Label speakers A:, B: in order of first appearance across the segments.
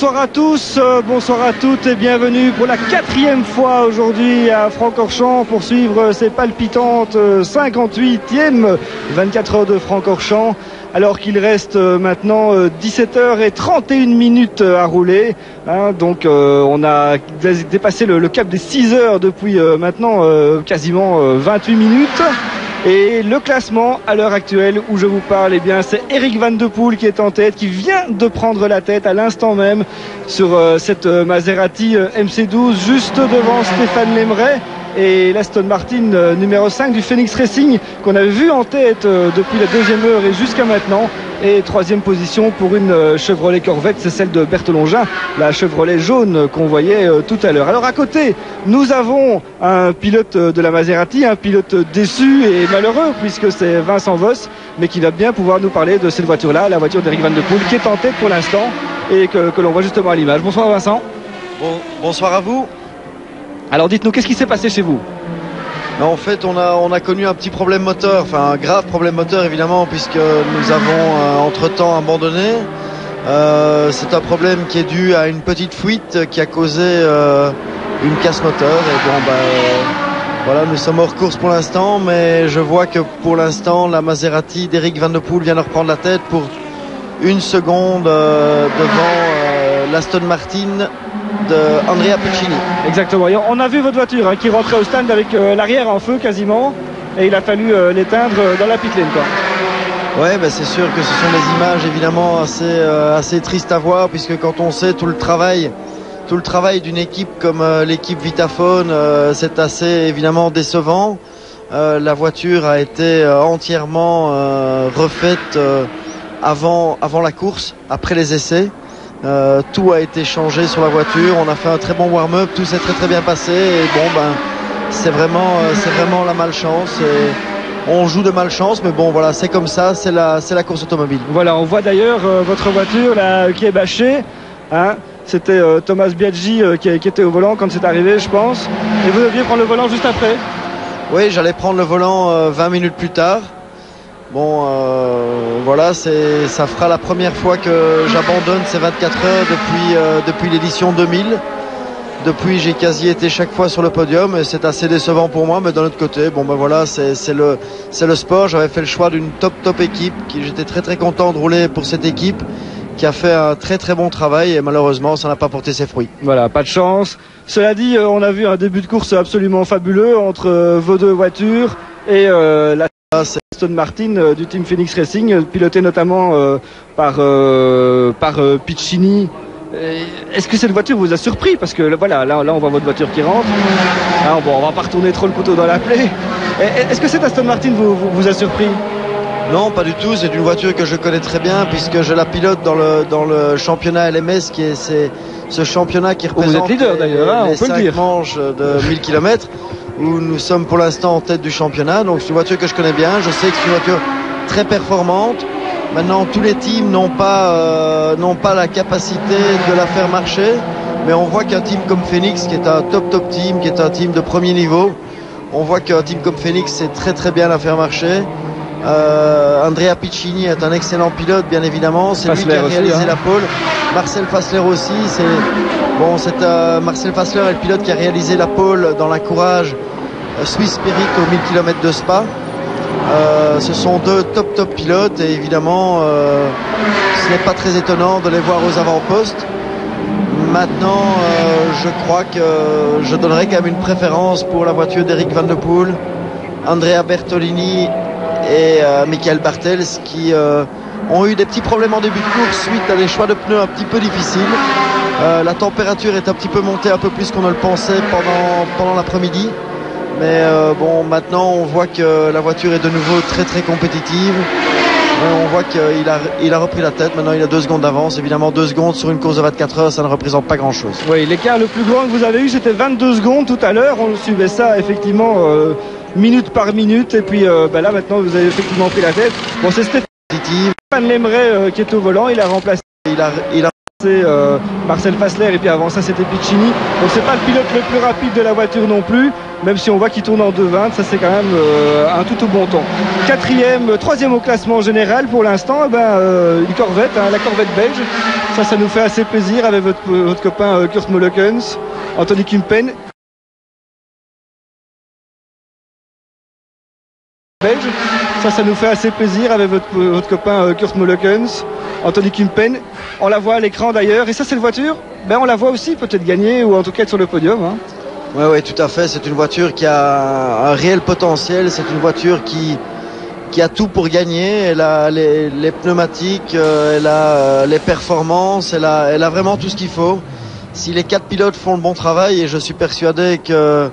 A: Bonsoir à tous, bonsoir à toutes et bienvenue pour la 4e fois aujourd'hui à Francorchamps pour suivre ces palpitantes 58e 24 heures de Francorchamps. Alors qu'il reste maintenant 17h31 à rouler. Donc on a dépassé le cap des 6 heures depuis maintenant quasiment 28 minutes. Et le classement à l'heure actuelle où je vous parle, eh bien c'est Eric Van de Poel qui est en tête, qui vient de prendre la tête à l'instant même sur cette Maserati MC12 juste devant Stéphane Lemray et l'Aston Martin numéro 5 du Phoenix Racing qu'on avait vu en tête depuis la 2e heure et jusqu'à maintenant. Et 3e position pour une Chevrolet Corvette, c'est celle de Berthelongin, la Chevrolet jaune qu'on voyait tout à l'heure. Alors à côté, nous avons un pilote de la Maserati, un pilote déçu et malheureux puisque c'est Vincent Voss, mais qui va bien pouvoir nous parler de cette voiture-là, la voiture d'Eric Van de Poel, qui est en tête pour l'instant et que l'on voit justement à l'image. Bonsoir Vincent.
B: Bonsoir à vous.
A: Alors dites-nous, qu'est-ce qui s'est passé chez vous ?
B: En fait, on a connu un petit problème moteur, enfin un grave problème moteur évidemment, puisque nous avons entre-temps abandonné. C'est un problème qui est dû à une petite fuite qui a causé une casse moteur. Et bon, voilà, nous sommes hors course pour l'instant, mais je vois que pour l'instant, la Maserati d'Eric Van de Poel vient de reprendre la tête pour une seconde devant l'Aston Martin de Andrea Piccini.
A: Exactement. Et on a vu votre voiture qui rentrait au stand avec l'arrière en feu quasiment, et il a fallu l'éteindre dans la pit lane, quoi.
B: Ouais, c'est sûr que ce sont des images évidemment assez tristes à voir, puisque quand on sait tout le travail d'une équipe comme l'équipe Vitaphone, c'est assez évidemment décevant. La voiture a été entièrement refaite avant la course, après les essais. Tout a été changé sur la voiture, on a fait un très bon warm-up, tout s'est très bien passé et bon c'est vraiment la malchance et on joue de malchance, mais bon voilà, c'est comme ça, c'est la course automobile.
A: Voilà, on voit d'ailleurs votre voiture là qui est bâchée, c'était Thomas Biaggi qui était au volant quand c'est arrivé, je pense, et vous deviez prendre le volant juste après.
B: Oui, j'allais prendre le volant 20 minutes plus tard. Bon, voilà, ça fera la première fois que j'abandonne ces 24 heures depuis l'édition 2000. Depuis, j'ai quasi été chaque fois sur le podium et c'est assez décevant pour moi, mais d'un autre côté, voilà, c'est le sport. J'avais fait le choix d'une top équipe, j'étais très content de rouler pour cette équipe qui a fait un très bon travail et malheureusement, ça n'a pas porté ses fruits.
A: Voilà, pas de chance. Cela dit, on a vu un début de course absolument fabuleux entre vos deux voitures et la Aston Martin du team Phoenix Racing, piloté notamment par Piccini. Est-ce que cette voiture vous a surpris? Parce que voilà, là on voit votre voiture qui rentre. Bon, on va pas retourner trop le couteau dans la plaie. Est-ce que cette Aston Martin vous a surpris?
B: Non, pas du tout. C'est une voiture que je connais très bien puisque je la pilote dans le championnat LMS, qui est ce championnat qui représente
A: vous êtes leader, d'ailleurs,
B: les
A: on peut
B: 5
A: le dire.
B: manches de 1000 km où nous sommes pour l'instant en tête du championnat. Donc c'est une voiture que je connais bien. Je sais que c'est une voiture très performante. Maintenant, tous les teams n'ont pas la capacité de la faire marcher, mais on voit qu'un team comme Phoenix, qui est un top team, qui est un team de premier niveau, on voit qu'un team comme Phoenix sait très bien la faire marcher. Andrea Piccini est un excellent pilote, bien évidemment. C'est lui qui a réalisé la pole. Marcel Fassler aussi. Marcel Fassler est le pilote qui a réalisé la pole dans la Courage Swiss Spirit aux 1000 km de Spa. Ce sont deux top pilotes et évidemment ce n'est pas très étonnant de les voir aux avant-postes. Maintenant je crois que je donnerai quand même une préférence pour la voiture d'Eric Van de Poel, Andrea Bertolini et Michael Bartels, qui ont eu des petits problèmes en début de course suite à des choix de pneus un petit peu difficiles. La température est un petit peu montée, un peu plus qu'on ne le pensait pendant l'après-midi. Mais maintenant on voit que la voiture est de nouveau très compétitive. On voit qu'il a repris la tête. Maintenant il a 2 secondes d'avance. Évidemment 2 secondes sur une course de 24 heures, ça ne représente pas grand chose.
A: Oui, l'écart le plus grand que vous avez eu, c'était 22 secondes tout à l'heure. On suivait ça effectivement minute par minute. Et puis là maintenant vous avez effectivement pris la tête. Bon, c'est Stéphane Lemray qui est au volant. Il a remplacé Marcel Fassler, et puis avant ça c'était Piccini. Donc c'est pas le pilote le plus rapide de la voiture non plus, même si on voit qu'il tourne en 2,20, ça c'est quand même un tout au bon temps. 4e, 3e au classement général pour l'instant, une Corvette, la Corvette belge, Ça nous fait assez plaisir avec votre copain Kurt Molekens, Anthony Kumpen. Belge. Ça nous fait assez plaisir avec votre copain Kurt Molekens, Anthony Kumpen. On la voit à l'écran d'ailleurs. Et ça, cette voiture, on la voit aussi peut-être gagner ou en tout cas être sur le podium. Hein.
B: Oui, tout à fait. C'est une voiture qui a un réel potentiel. C'est une voiture qui a tout pour gagner. Elle a les pneumatiques, elle a les performances, elle a vraiment tout ce qu'il faut. Si les 4 pilotes font le bon travail, et je suis persuadé que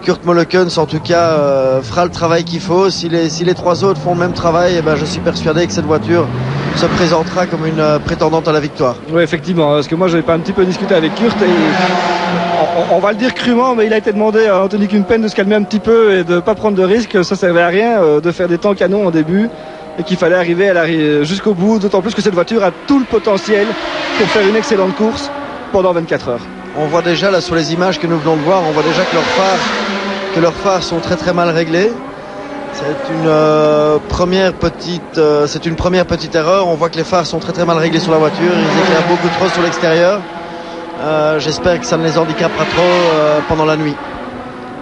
B: Kurt Molekens en tout cas fera le travail qu'il faut. Si les 3 autres font le même travail, je suis persuadé que cette voiture se présentera comme une prétendante à la victoire.
A: Oui, effectivement, parce que moi j'avais pas un petit peu discuté avec Kurt et on va le dire crûment, mais il a été demandé à Anthony Kumpen de se calmer un petit peu et de pas prendre de risques. Ça servait à rien de faire des temps canons en début et qu'il fallait arriver jusqu'au bout, d'autant plus que cette voiture a tout le potentiel pour faire une excellente course pendant 24 heures.
B: On voit déjà là sur les images que nous venons de voir, on voit déjà que leurs phares sont très très mal réglés. C'est une première petite erreur. On voit que les phares sont très très mal réglés sur la voiture. Ils éclairent beaucoup trop sur l'extérieur. J'espère que ça ne les handicapera trop pendant la nuit.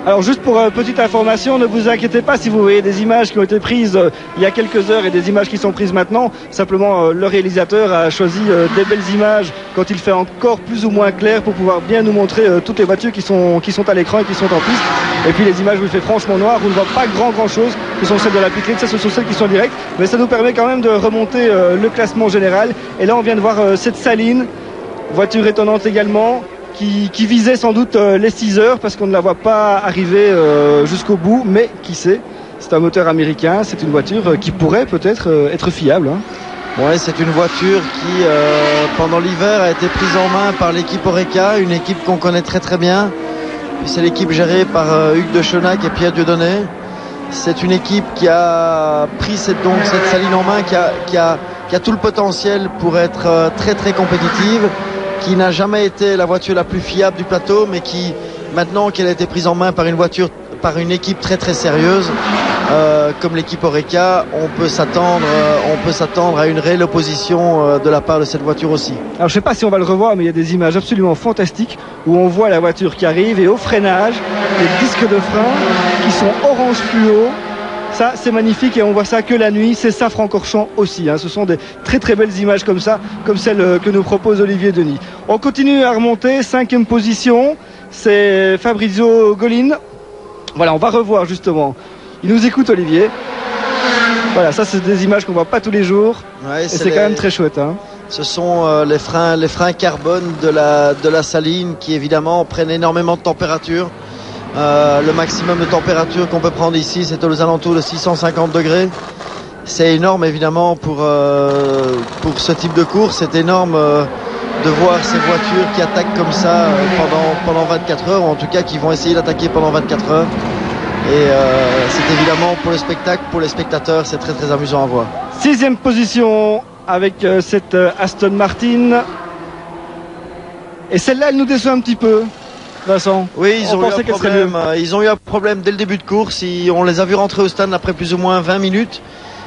A: Alors juste pour petite information, ne vous inquiétez pas si vous voyez des images qui ont été prises il y a quelques heures et des images qui sont prises maintenant. Simplement le réalisateur a choisi des belles images quand il fait encore plus ou moins clair pour pouvoir bien nous montrer toutes les voitures qui sont à l'écran et qui sont en piste. Et puis les images où il fait franchement noir, où on ne voit pas grand chose, ce sont celles de la pit lane, ça ce sont celles qui sont directes. Mais ça nous permet quand même de remonter le classement général. Et là on vient de voir cette Saline, voiture étonnante également. Qui visait sans doute les 6 heures parce qu'on ne la voit pas arriver jusqu'au bout, mais qui sait, c'est un moteur américain, c'est une voiture qui pourrait peut-être être fiable. Hein.
B: Ouais, c'est une voiture qui pendant l'hiver a été prise en main par l'équipe Oreca, une équipe qu'on connaît très très bien. C'est l'équipe gérée par Hugues de Chenac et Pierre Dieudonné. C'est une équipe qui a pris cette Saline en main, qui a tout le potentiel pour être très très compétitive, qui n'a jamais été la voiture la plus fiable du plateau, mais qui, maintenant qu'elle a été prise en main par une équipe très très sérieuse, comme l'équipe Oreca, on peut s'attendre à une réelle opposition de la part de cette voiture aussi.
A: Alors je sais pas si on va le revoir, mais il y a des images absolument fantastiques où on voit la voiture qui arrive et au freinage, les disques de frein qui sont orange fluo. Ça c'est magnifique et on voit ça que la nuit, c'est ça Francorchamps aussi, hein. Ce sont des très très belles images comme ça, comme celle que nous propose Olivier Denis. On continue à remonter, 5e position, c'est Fabrizio Golin. Voilà, on va revoir justement, il nous écoute Olivier. Voilà, ça c'est des images qu'on voit pas tous les jours, ouais, et c'est quand même très chouette. Hein.
B: Ce sont les freins carbone de la Saline qui évidemment prennent énormément de température. Le maximum de température qu'on peut prendre ici, c'est aux alentours de 650 degrés. C'est énorme évidemment pour ce type de course. C'est énorme de voir ces voitures qui attaquent comme ça pendant 24 heures, ou en tout cas qui vont essayer d'attaquer pendant 24 heures. Et c'est évidemment pour le spectacle, pour les spectateurs, c'est très très amusant à voir.
A: 6e position avec cette Aston Martin. Et celle-là, elle nous déçoit un petit peu. Vincent,
B: oui, ils ont eu un problème dès le début de course. On les a vus rentrer au stand après plus ou moins 20 minutes.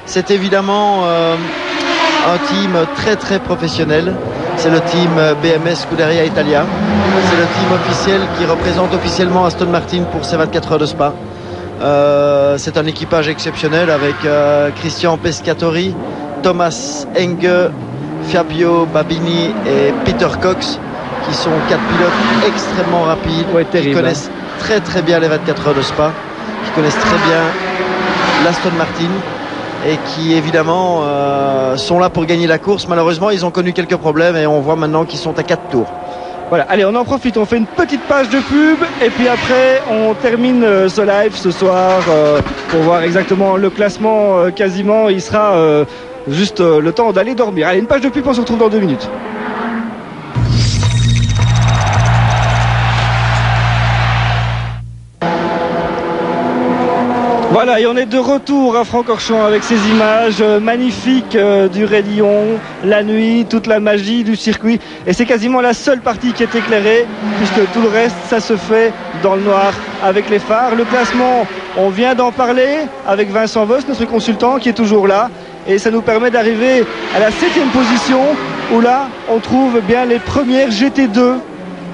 B: C'est évidemment un team très très professionnel. C'est le team BMS Scuderia Italia. C'est le team officiel qui représente officiellement Aston Martin pour ces 24 heures de Spa. C'est un équipage exceptionnel avec Christian Pescatori, Thomas Enge, Fabio Babini et Peter Cox, qui sont 4 pilotes extrêmement rapides, qui connaissent très très bien les 24 heures de Spa, qui connaissent très bien l'Aston Martin et qui évidemment sont là pour gagner la course. Malheureusement, ils ont connu quelques problèmes et on voit maintenant qu'ils sont à 4 tours.
A: Voilà, allez, on en profite, on fait une petite page de pub et puis après on termine ce live ce soir pour voir exactement le classement quasiment. Il sera juste le temps d'aller dormir. Allez, une page de pub, on se retrouve dans 2 minutes. Voilà, et on est de retour à Francorchamps avec ces images magnifiques du Raidillon, la nuit, toute la magie du circuit. Et c'est quasiment la seule partie qui est éclairée, puisque tout le reste, ça se fait dans le noir avec les phares. Le classement, on vient d'en parler avec Vincent Voss, notre consultant, qui est toujours là. Et ça nous permet d'arriver à la 7e position où là on trouve bien les premières GT2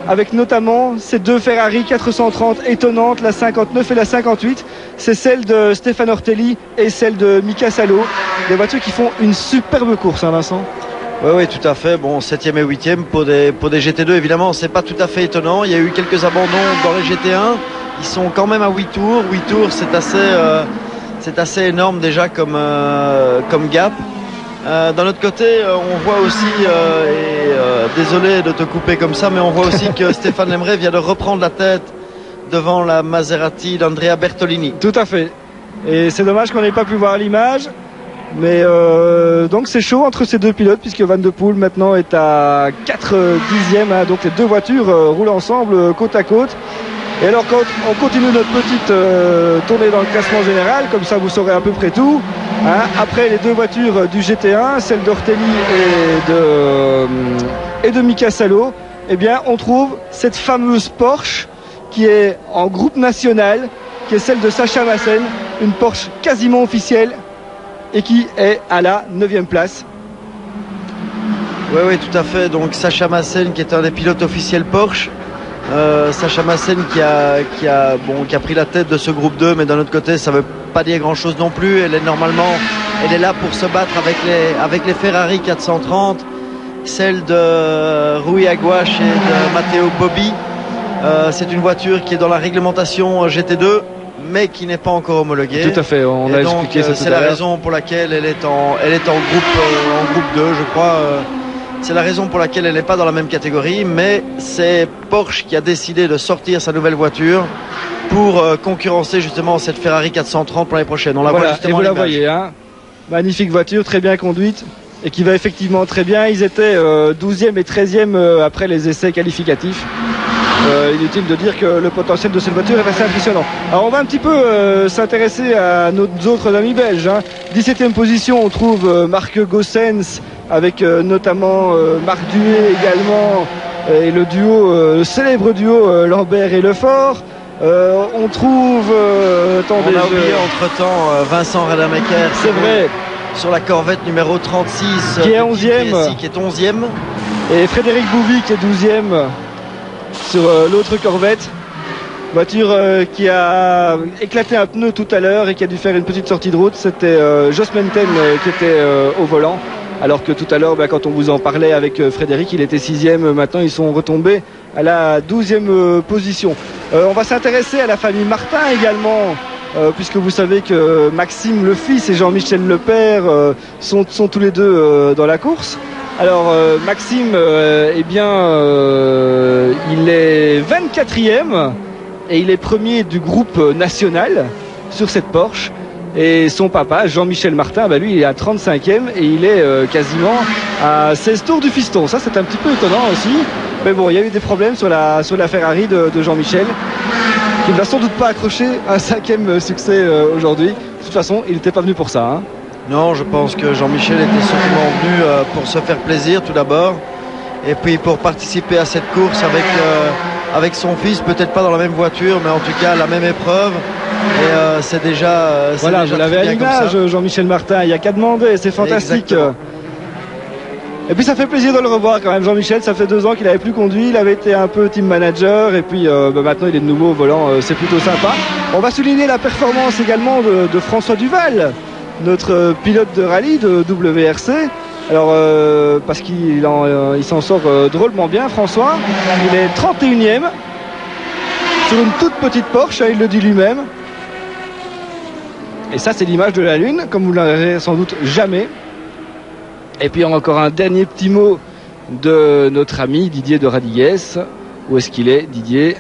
A: avec notamment ces deux Ferrari 430 étonnantes, la 59 et la 58. C'est celle de Stéphane Ortelli et celle de Mika Salo, des voitures qui font une superbe course, hein, Vincent.
B: Oui, tout à fait. Bon, 7e et 8e pour des GT2, évidemment, c'est pas tout à fait étonnant. Il y a eu quelques abandons dans les GT1. Ils sont quand même à 8 tours. 8 tours, c'est assez énorme déjà comme gap. D'un autre côté, on voit aussi, désolé de te couper comme ça, mais on voit aussi que Stéphane Lemray vient de reprendre la tête devant la Maserati d'Andrea Bertolini.
A: Tout à fait. Et c'est dommage qu'on n'ait pas pu voir l'image. Mais donc c'est chaud entre ces deux pilotes, puisque Van de Poel maintenant est à 4 dixièmes, hein, donc les deux voitures roulent ensemble côte à côte. Et alors quand on continue notre petite tournée dans le classement général, comme ça vous saurez à peu près tout, hein, après les deux voitures du GT1, celle d'Ortelli et de Mika Salo, eh bien on trouve cette fameuse Porsche qui est en groupe national, qui est celle de Sacha Massen, une Porsche quasiment officielle, et qui est à la 9e place.
B: Oui, tout à fait. Donc Sacha Massen qui est un des pilotes officiels Porsche. Sacha Massen qui a pris la tête de ce groupe 2, mais d'un autre côté ça veut pas dire grand chose non plus. Elle est là pour se battre avec les Ferrari 430, celle de Rui Aguache et de Matteo Bobbi. C'est une voiture qui est dans la réglementation GT2, mais qui n'est pas encore homologuée.
A: Tout à fait, on a expliqué ça tout à l'heure.
B: C'est la raison pour laquelle elle est en groupe 2, je crois. C'est la raison pour laquelle elle n'est pas dans la même catégorie, mais c'est Porsche qui a décidé de sortir sa nouvelle voiture pour concurrencer justement cette Ferrari 430 pour l'année prochaine. On la voit justement.
A: Et vous la voyez, hein. Magnifique voiture, très bien conduite et qui va effectivement très bien. Ils étaient 12e et 13e après les essais qualificatifs. Inutile de dire que le potentiel de cette voiture est assez impressionnant. Alors on va un petit peu s'intéresser à nos autres amis belges, hein. 17e position, on trouve Marc Gossens avec notamment Marc Duet également, et le célèbre duo Lambert et Lefort. On trouve
B: on a oublié entre-temps Vincent Rademacher,
A: c'est vrai,
B: sur la Corvette numéro 36
A: qui est 11e,
B: qui est 11e,
A: et Frédéric Bouvy qui est 12e sur l'autre Corvette, voiture qui a éclaté un pneu tout à l'heure et qui a dû faire une petite sortie de route. C'était Jos Menten qui était au volant, alors que tout à l'heure, quand on vous en parlait avec Frédéric, il était 6e. Maintenant ils sont retombés à la 12e position. On va s'intéresser à la famille Martin également, puisque vous savez que Maxime le fils et Jean-Michel le père sont tous les deux dans la course. Alors Maxime, il est 24e et il est premier du groupe national sur cette Porsche. Et son papa, Jean-Michel Martin, lui il est à 35e et il est quasiment à 16 tours du fiston. Ça c'est un petit peu étonnant aussi. Mais bon, il y a eu des problèmes sur la Ferrari de Jean-Michel, qui ne va sans doute pas accrocher un 5e succès aujourd'hui. De toute façon, il n'était pas venu pour ça, hein.
B: Non, je pense que Jean-Michel était certainement venu pour se faire plaisir tout d'abord, et puis pour participer à cette course avec son fils, peut-être pas dans la même voiture, mais en tout cas la même épreuve. Et c'est déjà
A: voilà, vous l'avez à l'image, Jean-Michel Martin, il n'y a qu'à demander, c'est fantastique. Exactement. Et puis ça fait plaisir de le revoir quand même. Jean-Michel, ça fait 2 ans qu'il n'avait plus conduit, il avait été un peu team manager, et puis maintenant il est de nouveau au volant, c'est plutôt sympa. On va souligner la performance également de François Duval, notre pilote de rallye de WRC. Alors parce qu'il s'en sort drôlement bien, François. Il est 31e sur une toute petite Porsche, il le dit lui-même. Et ça c'est l'image de la Lune, comme vous ne l'avez sans doute jamais. Et puis encore un dernier petit mot de notre ami Didier de Radigues. Où est-ce qu'il est, Didier?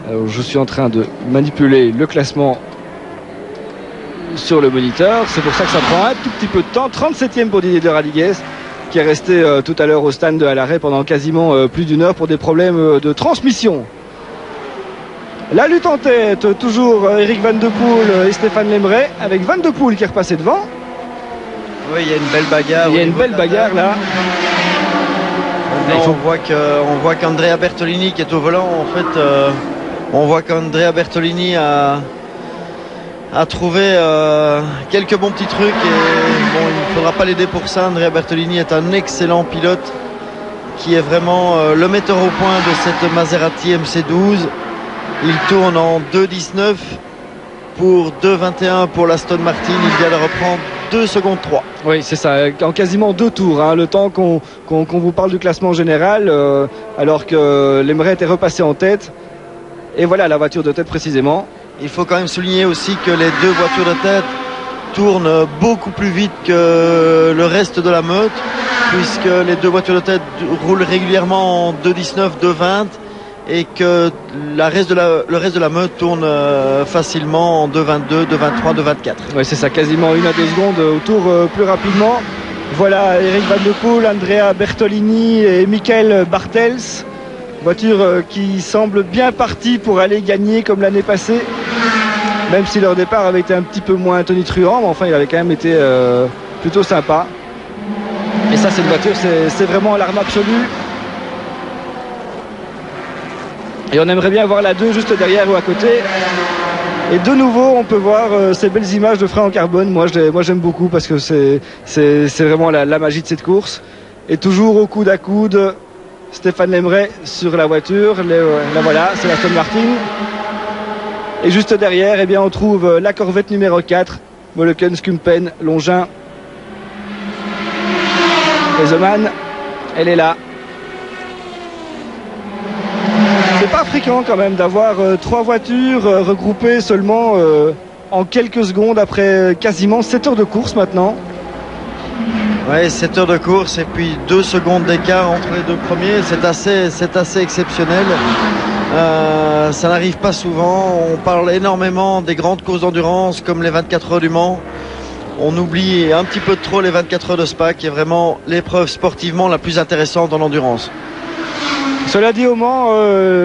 A: Alors, je suis en train de manipuler le classement sur le moniteur, c'est pour ça que ça prend un tout petit peu de temps. 37e pour Didier de Radigues, qui est resté tout à l'heure au stand à l'arrêt pendant quasiment plus d'une heure pour des problèmes de transmission. La lutte en tête, toujours Eric Van de Poel et Stéphane Lemray, avec Van de Poel qui est repassé devant.
B: Oui, il y a une belle bagarre.
A: Il y a une belle bagarre là.
B: On voit qu'Andrea Bertolini qui est au volant, en fait, on voit qu'Andrea Bertolini a trouvé quelques bons petits trucs, et bon, faudra pas l'aider pour ça. Andrea Bertolini est un excellent pilote qui est vraiment le metteur au point de cette Maserati MC12. Il tourne en 2,19 pour 2,21 pour l'Aston Martin. Il vient de reprendre 2 secondes 3.
A: Oui, c'est ça, en quasiment 2 tours, hein, le temps qu'on vous parle du classement général, alors que l'Emirates était repassé en tête. Et voilà la voiture de tête précisément.
B: Il faut quand même souligner aussi que les deux voitures de tête tournent beaucoup plus vite que le reste de la meute, puisque les deux voitures de tête roulent régulièrement en 2,19, 2,20 et que le reste de la meute tourne facilement en 2,22, 2,23, 2,24.
A: Oui, c'est ça, quasiment 1 à 2 secondes au tour plus rapidement. Voilà Eric Van de Poel, Andrea Bertolini et Michael Bartels. Voiture qui semble bien partie pour aller gagner comme l'année passée, même si leur départ avait été un petit peu moins tonitruant, mais enfin il avait quand même été plutôt sympa. Et ça, cette voiture, c'est vraiment l'arme absolue. Et on aimerait bien voir la 2 juste derrière ou à côté. Et de nouveau, on peut voir ces belles images de frein en carbone. Moi j'aime beaucoup parce que c'est vraiment la magie de cette course. Et toujours au coude à coude, Stéphane Lemray sur la voiture. La voilà, c'est la Aston Martin. Et juste derrière, eh bien, on trouve la Corvette numéro 4, Moleken, Skumpen, Longin. Et The Man, elle est là. C'est pas fréquent quand même d'avoir 3 voitures regroupées seulement en quelques secondes après quasiment 7 heures de course maintenant.
B: Ouais, 7 heures de course et puis 2 secondes d'écart entre les deux premiers, c'est assez exceptionnel. Ça n'arrive pas souvent. On parle énormément des grandes courses d'endurance comme les 24 heures du Mans. On oublie un petit peu trop les 24 heures de Spa, qui est vraiment l'épreuve sportivement la plus intéressante dans l'endurance.
A: Cela dit, au Mans,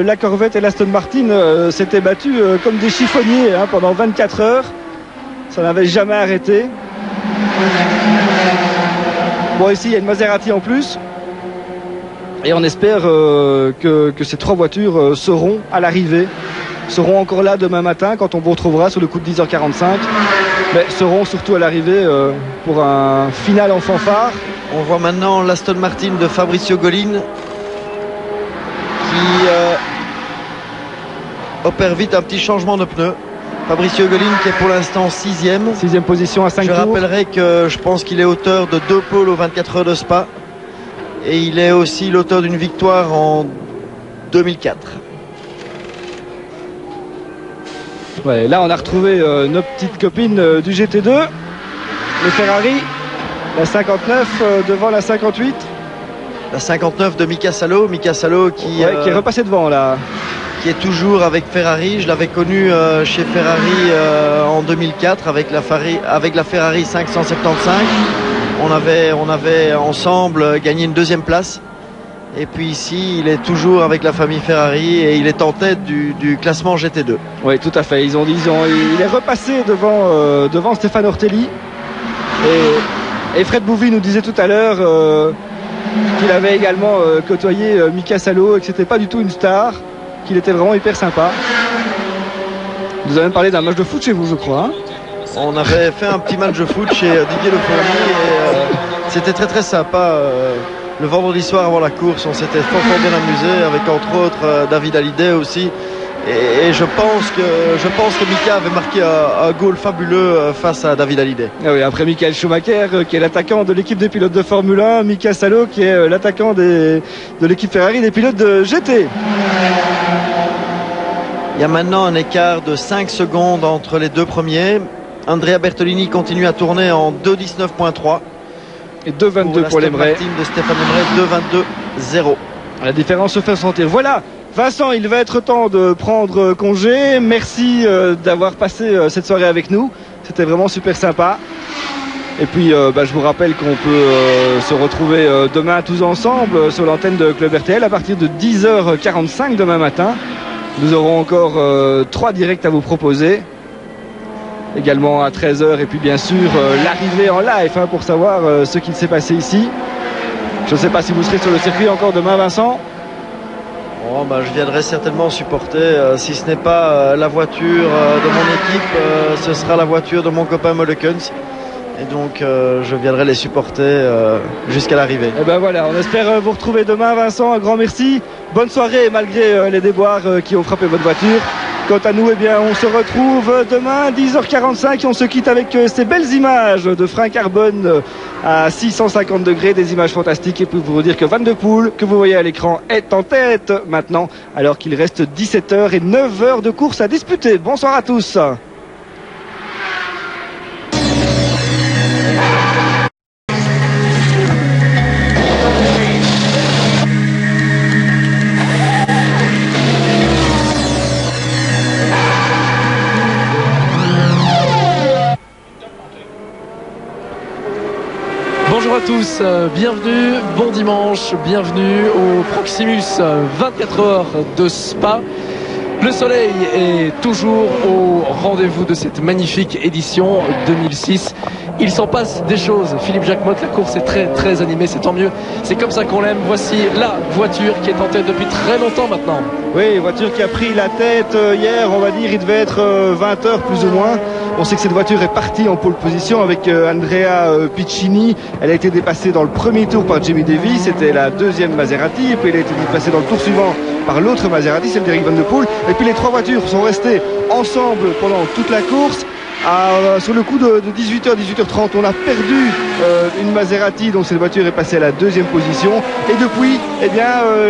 A: la Corvette et l'Aston Martin s'étaient battus comme des chiffonniers pendant 24 heures. Ça n'avait jamais arrêté. Bon, ici il y a une Maserati en plus. Et on espère que ces 3 voitures seront à l'arrivée, seront encore là demain matin quand on vous retrouvera sur le coup de 10h45, mais seront surtout à l'arrivée pour un final en fanfare.
B: On voit maintenant l'Aston Martin de Fabricio Golin qui opère vite un petit changement de pneu. Fabricio Golin qui est pour l'instant 6e
A: position à 5 tours.
B: Je rappellerai que je pense qu'il est auteur de 2 pôles aux 24 heures de Spa. Et il est aussi l'auteur d'une victoire en 2004.
A: Ouais, là, on a retrouvé nos petites copines du GT2, les Ferrari, la 59 devant la 58.
B: La 59 de Mika Salo. Mika Salo qui
A: est repassé devant là.
B: Qui est toujours avec Ferrari. Je l'avais connu chez Ferrari en 2004 avec la Ferrari 575. On avait ensemble gagné une 2e place. Et puis ici, il est toujours avec la famille Ferrari et il est en tête du classement GT2.
A: Oui, tout à fait. Il est repassé devant Stéphane Ortelli. Et Fred Bouvy nous disait tout à l'heure qu'il avait également côtoyé Mika Salo et que c'était pas du tout une star, qu'il était vraiment hyper sympa. Vous avez même parlé d'un match de foot chez vous, je crois. Hein.
B: On avait fait un petit match de foot chez Didier Le Fournier et c'était très très sympa. Le vendredi soir avant la course, on s'était fort bien amusé avec entre autres David Hallyday aussi. Et je pense que Mika avait marqué un goal fabuleux face à David Hallyday.
A: Ah oui, après Michael Schumacher qui est l'attaquant de l'équipe des pilotes de Formule 1, Mika Salo qui est l'attaquant de l'équipe Ferrari des pilotes de GT.
B: Il y a maintenant un écart de 5 secondes entre les deux premiers. Andrea Bertolini continue à tourner en 2,19.3.
A: Et 2,22 pour l'Emray.
B: De Stéphane Lemray, 2,22.0.
A: La différence se fait sentir. Voilà, Vincent, il va être temps de prendre congé. Merci d'avoir passé cette soirée avec nous. C'était vraiment super sympa. Et puis, je vous rappelle qu'on peut se retrouver demain tous ensemble sur l'antenne de Club RTL à partir de 10h45 demain matin. Nous aurons encore 3 directs à vous proposer. Également à 13h et puis bien sûr l'arrivée en live pour savoir ce qu'il s'est passé ici. Je ne sais pas si vous serez sur le circuit encore demain, Vincent.
B: Oh, je viendrai certainement supporter, si ce n'est pas la voiture de mon équipe, ce sera la voiture de mon copain Molekens et donc je viendrai les supporter jusqu'à l'arrivée.
A: Et ben voilà, on espère vous retrouver demain. Vincent, un grand merci. Bonne soirée malgré les déboires qui ont frappé votre voiture. Quant à nous, eh bien, on se retrouve demain 10h45 et on se quitte avec ces belles images de frein carbone à 650 degrés, des images fantastiques. Et puis pour vous dire que Van de Poel, que vous voyez à l'écran, est en tête maintenant, alors qu'il reste 17h et 9h de course à disputer. Bonsoir à tous.
C: Bonjour à tous, bienvenue, bon dimanche, bienvenue au Proximus 24 heures de Spa. Le soleil est toujours au rendez-vous de cette magnifique édition 2006. Il s'en passe des choses. Philippe Jacquemotte, la course est très très animée, c'est tant mieux. C'est comme ça qu'on l'aime. Voici la voiture qui est en tête depuis très longtemps maintenant.
A: Oui, voiture qui a pris la tête hier, on va dire, il devait être 20h plus ou moins. On sait que cette voiture est partie en pole position avec Andrea Piccini. Elle a été dépassée dans le premier tour par Jamie Davis, c'était la deuxième Maserati. Et puis elle a été dépassée dans le tour suivant par l'autre Maserati, celle d'Eric Van de Poel. Et puis les trois voitures sont restées ensemble pendant toute la course. Sur le coup de 18h, 18h30, on a perdu une Maserati, donc cette voiture est passée à la deuxième position. Et depuis, eh bien,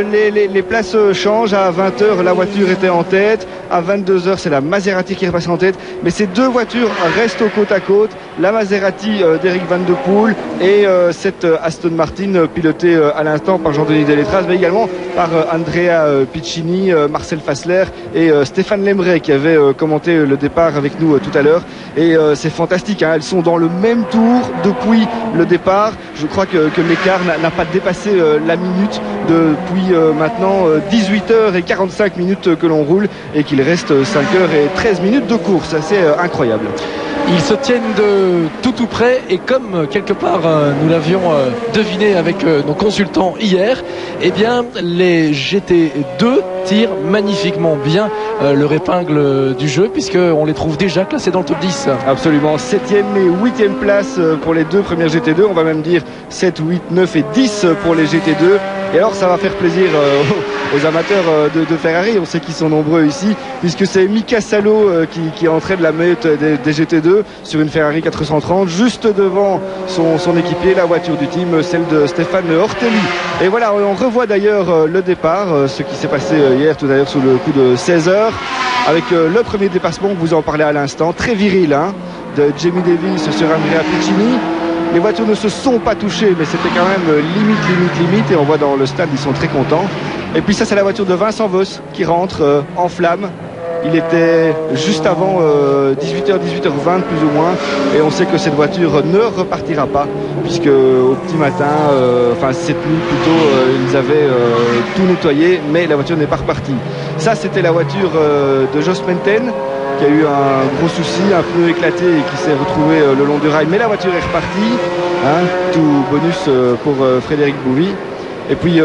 A: les places changent. À 20h, la voiture était en tête. À 22h, c'est la Maserati qui est repassée en tête. Mais ces deux voitures restent côte à côte. La Maserati d'Eric Van de Poel et cette Aston Martin pilotée à l'instant par Jean-Denis Delétraz, mais également par Andrea Piccini, Marcel Fassler et Stéphane Lemray qui avait commenté le départ avec nous tout à l'heure. Et c'est fantastique, hein, elles sont dans le même tour depuis le départ. Je crois que l'écart n'a pas dépassé la minute depuis maintenant 18h45 minutes que l'on roule et qu'il reste 5h13 de course. C'est incroyable.
C: Ils se tiennent de tout près et comme quelque part nous l'avions deviné avec nos consultants hier, eh bien les GT2 tirent magnifiquement bien leur épingle du jeu puisqu'on les trouve déjà classés dans le top 10.
A: Absolument, 7e et 8e place pour les deux premières GT2, on va même dire 7, 8, 9 et 10 pour les GT2. Et alors ça va faire plaisir aux amateurs de Ferrari, on sait qu'ils sont nombreux ici, puisque c'est Mika Salo qui entraîne la meute des GT2 sur une Ferrari 430, juste devant son équipier, la voiture du team, celle de Stéphane Ortelli. Et voilà, on revoit d'ailleurs le départ, ce qui s'est passé hier tout à l'heure sous le coup de 16h, avec le premier dépassement, vous en parlez à l'instant, très viril, hein, de Jamie Davis sur Andrea Piccini. Les voitures ne se sont pas touchées, mais c'était quand même limite. Et on voit dans le stade, ils sont très contents. Et puis ça, c'est la voiture de Vincent Voss qui rentre en flamme. Il était juste avant 18h, 18h20 plus ou moins. Et on sait que cette voiture ne repartira pas, puisque au petit matin, enfin cette nuit plutôt, ils avaient tout nettoyé, mais la voiture n'est pas repartie. Ça, c'était la voiture de Jos Menten, qui a eu un gros souci, un pneu éclaté et qui s'est retrouvé le long du rail, mais la voiture est repartie, hein, tout bonus pour Frédéric Bouvy. Et puis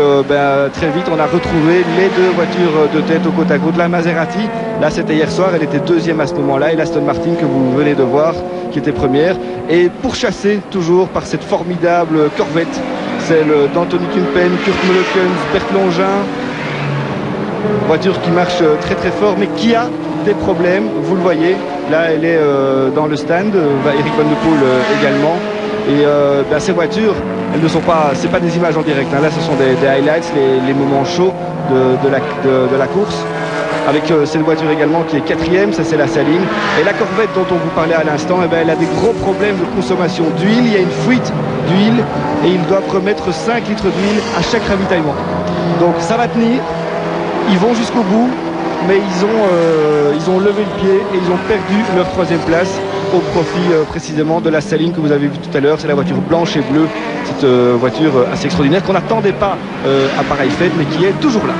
A: très vite on a retrouvé les deux voitures de tête au côte à côte, la Maserati, là c'était hier soir, elle était deuxième à ce moment-là, et l'Aston Martin que vous venez de voir qui était première, et pourchassée toujours par cette formidable Corvette, celle d'Anthony Kumpen, Kurt Molokens, Bert Longin, voiture qui marche très très fort mais qui a des problèmes, vous le voyez, là elle est dans le stand, Eric Van de Poel également, et ces voitures, elles ne sont pas, c'est pas des images en direct, hein. Là ce sont des highlights, les moments chauds de la course, avec cette voiture également qui est quatrième, ça c'est la Saline, et la Corvette dont on vous parlait à l'instant, elle a des gros problèmes de consommation d'huile, il y a une fuite d'huile et ils doivent remettre 5 litres d'huile à chaque ravitaillement, donc ça va tenir, ils vont jusqu'au bout, mais ils ont levé le pied et ils ont perdu leur troisième place au profit précisément de la Saline que vous avez vu tout à l'heure. C'est la voiture blanche et bleue, cette voiture assez extraordinaire qu'on n'attendait pas à pareille fête, mais qui est toujours là.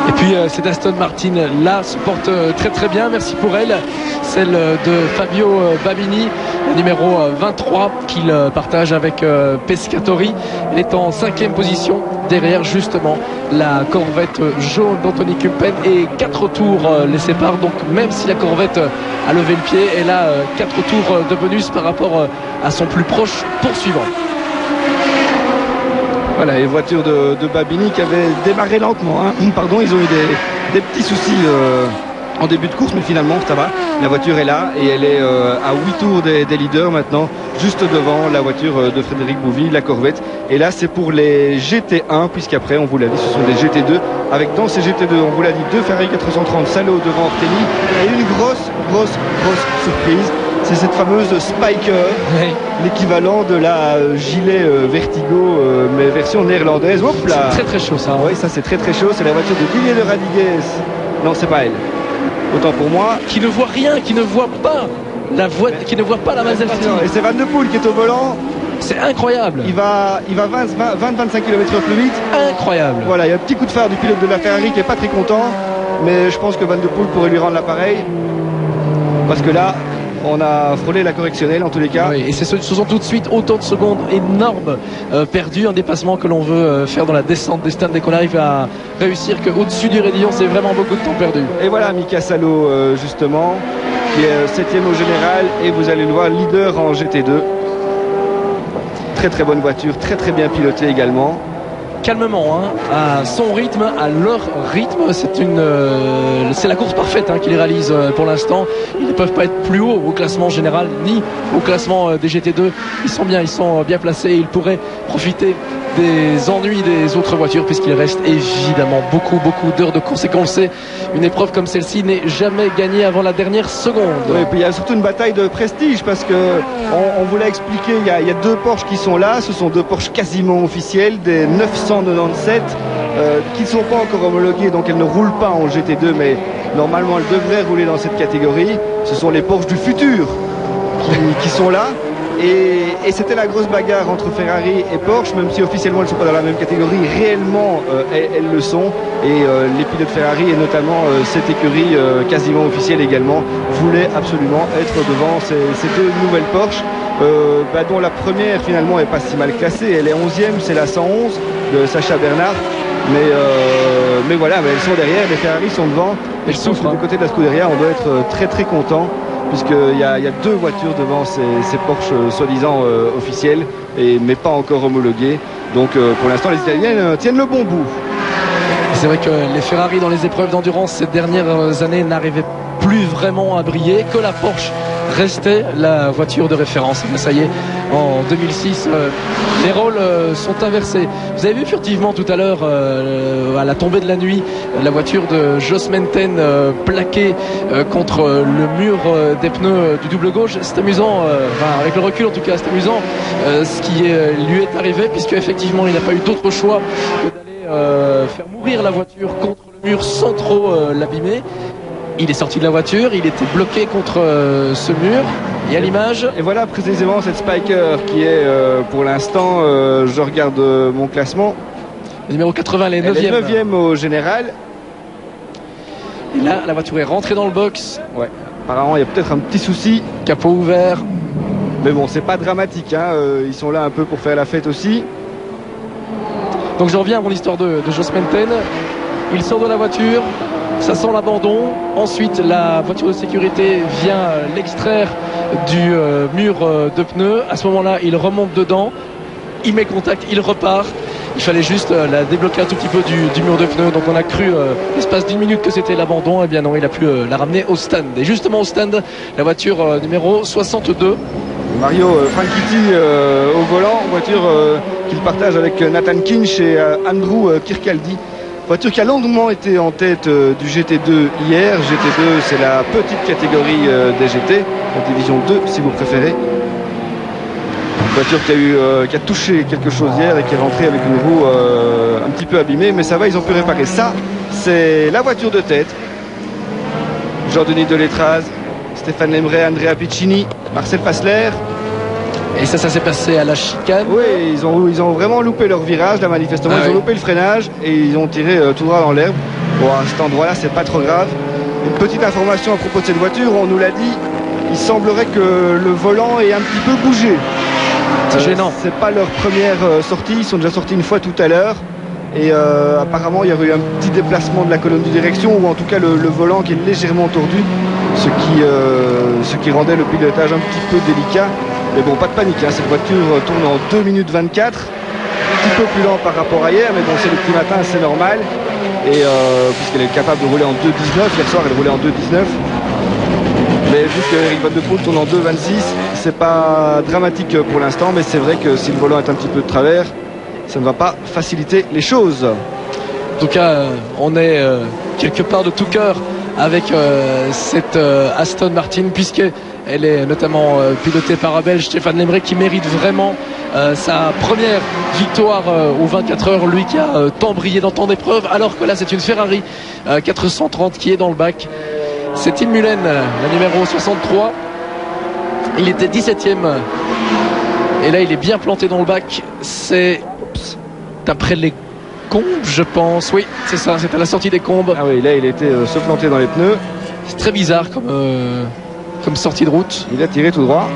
C: Et puis cette Aston Martin là se porte très très bien, merci pour elle, celle de Fabio Babini, le numéro 23 qu'il partage avec Pescatori. Elle est en 5e position derrière justement la Corvette jaune d'Anthony Kumpen et 4 tours les séparent, donc même si la Corvette a levé le pied, elle a 4 tours de bonus par rapport à son plus proche poursuivant.
A: Voilà, les voitures de Babini qui avaient démarré lentement, hein. Pardon, ils ont eu des petits soucis en début de course, mais finalement ça va. La voiture est là et elle est à 8 tours des leaders maintenant, juste devant la voiture de Frédéric Bouvy, la Corvette. Et là c'est pour les GT1, puisqu'après on vous l'a dit, ce sont des GT2, avec dans ces GT2, on vous l'a dit, 2 Ferrari 430 Salo devant Ortelli, et une grosse surprise. C'est cette fameuse Spiker,
C: Oui.
A: l'équivalent de la gilet Vertigo, mais version néerlandaise. Hop là.
C: C'est très chaud ça.
A: Oui, ça c'est très chaud. C'est la voiture de Didier de Radigues. Non, c'est pas elle. Autant pour moi.
C: Qui ne voit rien, qui ne voit pas la voiture, qui ne voit pas la Maserati.
A: Et c'est Van de Poel qui est au volant.
C: C'est incroyable.
A: Il va 20-25 km/h plus vite.
C: Incroyable.
A: Voilà, il y a un petit coup de phare du pilote de la Ferrari qui est pas très content, mais je pense que Van de Poel pourrait lui rendre l'appareil, parce que là on a frôlé la correctionnelle en tous les cas.
C: Oui, et ce sont tout de suite autant de secondes énormes perdues, un dépassement que l'on veut faire dans la descente des stands dès qu'on arrive à réussir qu'au-dessus du raidillon, c'est vraiment beaucoup de temps perdu.
A: Et voilà Mika Salo justement, qui est 7e au général, et vous allez le voir, leader en GT2. Très bonne voiture, très bien pilotée également.
C: Calmement, hein, à son rythme, à leur rythme, c'est la course parfaite hein, qu'ils réalisent pour l'instant. Ils ne peuvent pas être plus haut au classement général ni au classement des GT2. Ils sont bien placés. Ils pourraient profiter des ennuis des autres voitures, puisqu'il reste évidemment beaucoup d'heures de course, et qu'on le sait, une épreuve comme celle-ci n'est jamais gagnée avant la dernière seconde.
A: Oui, et puis il y a surtout une bataille de prestige, parce que on vous l'a expliqué, il y a 2 Porsche qui sont là. Ce sont 2 Porsche quasiment officiels, des 997 qui ne sont pas encore homologuées, donc elles ne roulent pas en GT2, mais normalement elles devraient rouler dans cette catégorie. Ce sont les Porsche du futur qui sont là. Et c'était la grosse bagarre entre Ferrari et Porsche, même si officiellement elles ne sont pas dans la même catégorie, réellement elles le sont. Et les pilotes Ferrari, et notamment cette écurie quasiment officielle également, voulaient absolument être devant ces 2 nouvelles Porsche, dont la première finalement est pas si mal classée. Elle est 11e, c'est la 111 de Sacha Bernard. Mais voilà, elles sont derrière, les Ferrari sont devant. Et je trouve que du côté de la Scuderia, on doit être très content, puisqu'il y a 2 voitures devant ces Porsche soi-disant officielles, mais pas encore homologuées. Donc pour l'instant les Italiennes tiennent le bon bout.
C: C'est vrai que les Ferrari dans les épreuves d'endurance ces dernières années n'arrivaient plus vraiment à briller, que la Porsche restait la voiture de référence. Ça y est, en 2006, les rôles sont inversés. Vous avez vu furtivement tout à l'heure, à la tombée de la nuit, la voiture de Jos Menten plaquée contre le mur des pneus du double gauche. C'est amusant, avec le recul en tout cas, c'est amusant ce qui lui est arrivé, puisque effectivement il n'a pas eu d'autre choix que d'aller faire mourir la voiture contre le mur sans trop l'abîmer. Il est sorti de la voiture, il était bloqué contre ce mur. Et à l'image.
A: Et voilà précisément cette Spiker qui est pour l'instant, je regarde mon classement.
C: Le numéro 80, elle est 9e.
A: Elle est 9e au général.
C: Et là, la voiture est rentrée dans le box.
A: Ouais. Apparemment, il y a peut-être un petit souci.
C: Capot ouvert.
A: Mais bon, c'est pas dramatique, hein. Ils sont là un peu pour faire la fête aussi.
C: Donc je reviens à mon histoire de Jos Menten. Il sort de la voiture. Ça sent l'abandon. Ensuite, la voiture de sécurité vient l'extraire du mur de pneus. À ce moment-là, il remonte dedans. Il met contact, il repart. Il fallait juste la débloquer un tout petit peu du mur de pneus. Donc on a cru l'espace d'une minute que c'était l'abandon. Et bien non, il a pu la ramener au stand. Et justement au stand, la voiture numéro 62.
A: Mario Franchitti au volant. Voiture qu'il partage avec Nathan Kinch et Andrew Kirkcaldy. Voiture qui a longuement été en tête du GT2 hier. GT2, c'est la petite catégorie des GT, la division 2 si vous préférez. Voiture qui a touché quelque chose hier et qui est rentrée avec une roue un petit peu abîmée, mais ça va, ils ont pu réparer. Ça, c'est la voiture de tête. Jean-Denis Delétraz, Stéphane Lemray, Andrea Piccini, Marcel Fassler.
C: Et ça s'est passé à la chicane.
A: Oui, ils ont vraiment loupé leur virage là, manifestement.
C: Ah,
A: ils ont
C: oui.
A: loupé le freinage et ils ont tiré tout droit dans l'herbe. Bon, à cet endroit-là, c'est pas trop grave. Une petite information à propos de cette voiture, on nous l'a dit, il semblerait que le volant ait un petit peu bougé.
C: C'est gênant.
A: C'est pas leur première sortie, ils sont déjà sortis une fois tout à l'heure. Et apparemment, il y aurait eu un petit déplacement de la colonne de direction, ou en tout cas le volant qui est légèrement tordu, ce qui rendait le pilotage un petit peu délicat. Mais bon, pas de panique, hein, cette voiture tourne en 2 minutes 24. Un petit peu plus lent par rapport à hier, mais bon, c'est le petit matin, c'est normal. Et puisqu'elle est capable de rouler en 2.19, hier soir elle roulait en 2.19. Mais vu que Eric Van de Poel tourne en 2.26, c'est pas dramatique pour l'instant, mais c'est vrai que si le volant est un petit peu de travers, ça ne va pas faciliter les choses.
C: En tout cas, on est quelque part de tout cœur avec cette Aston Martin, puisqu'elle est notamment pilotée par un Belge, Stéphane Lemrey, qui mérite vraiment sa première victoire aux 24 heures, lui qui a tant brillé dans tant d'épreuves, alors que là c'est une Ferrari 430 qui est dans le bac. C'est Tim Mullen, la numéro 63. Il était 17e et là il est bien planté dans le bac. C'est d'après les combes, je pense. Oui, c'est ça, c'est à la sortie des combes.
A: Ah oui, là il était se planter dans les pneus.
C: C'est très bizarre comme sortie de route.
A: Il a tiré tout droit.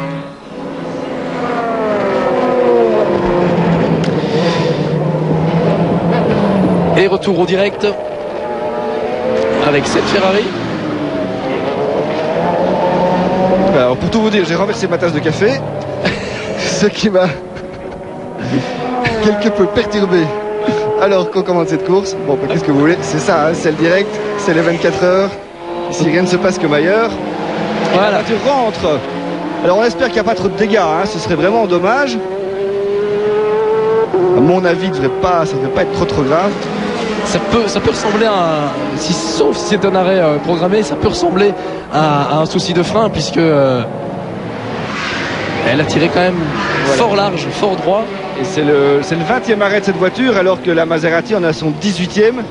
C: Et retour au direct avec cette Ferrari.
A: Alors pour tout vous dire, j'ai renversé ma tasse de café, ce qui m'a quelque peu perturbé alors qu'on commence cette course. Bon, bah, qu'est-ce que vous voulez, c'est ça, hein, c'est le direct, c'est les 24 heures. Ici rien ne se passe comme ailleurs. Voilà, la voiture rentre. Alors on espère qu'il n'y a pas trop de dégâts, hein, ce serait vraiment dommage. À mon avis, ça ne devrait pas être trop grave.
C: Ça peut ressembler à sauf si c'est un arrêt programmé, ça peut ressembler à un souci de frein, puisque elle a tiré quand même fort large, fort droit.
A: Et c'est le 20e arrêt de cette voiture, alors que la Maserati en a son 18e.